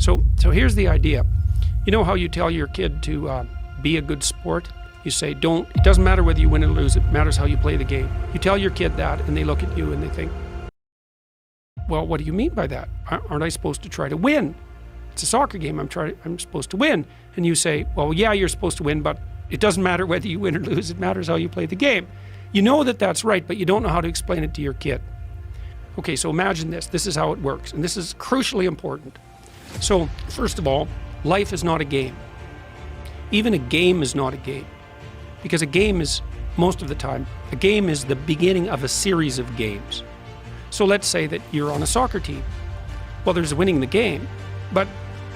So here's the idea. You know how you tell your kid to be a good sport? You say, it doesn't matter whether you win or lose, it matters how you play the game. You tell your kid that and they look at you and they think, well, what do you mean by that? Aren't I supposed to try to win? It's a soccer game, I'm supposed to win. And you say, well, yeah, you're supposed to win, but it doesn't matter whether you win or lose, it matters how you play the game. You know that that's right, but you don't know how to explain it to your kid. Okay, so imagine this. This is how it works, and this is crucially important. So, first of all, life is not a game. Even a game is not a game. Because a game is, most of the time, a game is the beginning of a series of games. So let's say that you're on a soccer team. Well, there's winning the game, but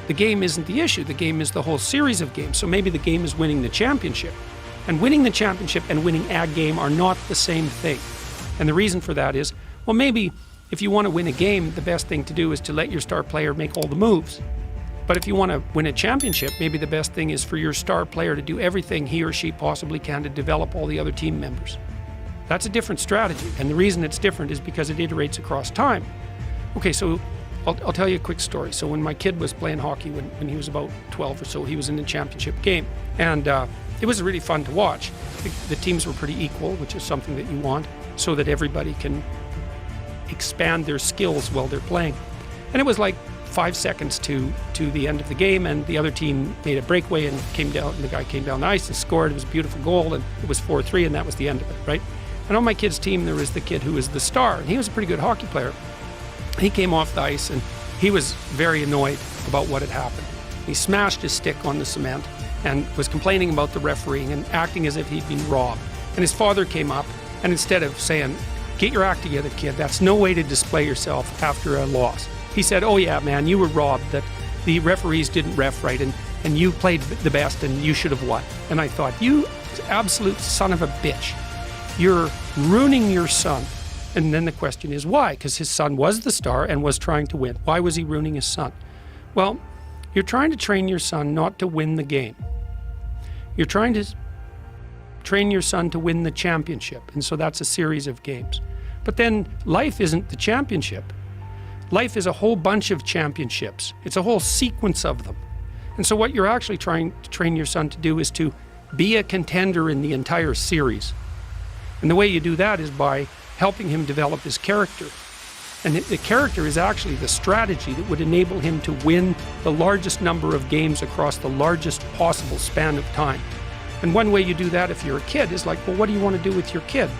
the game isn't the issue. The game is the whole series of games. So maybe the game is winning the championship. And winning the championship and winning a game are not the same thing. And the reason for that is, well, maybe if you want to win a game, the best thing to do is to let your star player make all the moves. But if you want to win a championship, maybe the best thing is for your star player to do everything he or she possibly can to develop all the other team members. That's a different strategy. And the reason it's different is because it iterates across time. Okay, so I'll tell you a quick story. So when my kid was playing hockey, when he was about 12 or so, he was in the championship game. And it was really fun to watch. The teams were pretty equal, which is something that you want, so that everybody can expand their skills while they're playing. And it was like 5 seconds to the end of the game, and the other team made a breakaway and came down, and the guy came down the ice and scored. It was a beautiful goal, and it was 4-3, and that was the end of it, right? And on my kid's team, there was the kid who was the star, and he was a pretty good hockey player. He came off the ice, and he was very annoyed about what had happened. He smashed his stick on the cement and was complaining about the refereeing and acting as if he'd been robbed. And his father came up, and instead of saying, "Get your act together, kid, that's no way to display yourself after a loss," he said, "Oh yeah, man, you were robbed, that the referees didn't ref right, and you played the best and you should have won." And I thought, you absolute son of a bitch. You're ruining your son. And then the question is why? Because his son was the star and was trying to win. Why was he ruining his son? Well, you're trying to train your son not to win the game. You're trying to train your son to win the championship. And so that's a series of games. But then life isn't the championship. Life is a whole bunch of championships. It's a whole sequence of them. And so what you're actually trying to train your son to do is to be a contender in the entire series. And the way you do that is by helping him develop his character. And the character is actually the strategy that would enable him to win the largest number of games across the largest possible span of time. And one way you do that if you're a kid is like, well, what do you want to do with your kid?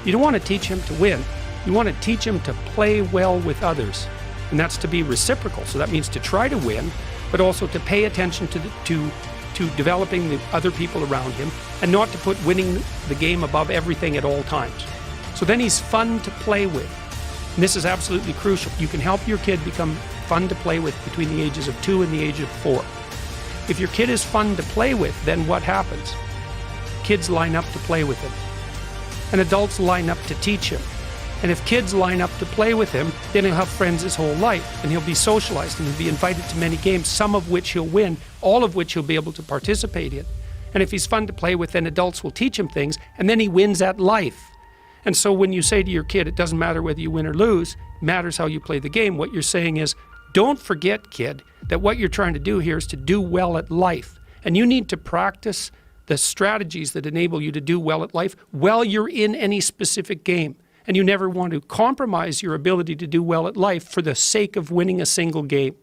You don't want to teach him to win. You want to teach him to play well with others. And that's to be reciprocal. So that means to try to win, but also to pay attention to developing the other people around him and not to put winning the game above everything at all times. So then he's fun to play with. And this is absolutely crucial. You can help your kid become fun to play with between the ages of 2 and the age of 4. If your kid is fun to play with, then what happens? Kids line up to play with him. And adults line up to teach him. And if kids line up to play with him, then he'll have friends his whole life, and he'll be socialized, and he'll be invited to many games, some of which he'll win, all of which he'll be able to participate in. And if he's fun to play with, then adults will teach him things, and then he wins at life. And so when you say to your kid, it doesn't matter whether you win or lose, it matters how you play the game, what you're saying is, don't forget, kid, that what you're trying to do here is to do well at life. And you need to practice the strategies that enable you to do well at life while you're in any specific game. And you never want to compromise your ability to do well at life for the sake of winning a single game.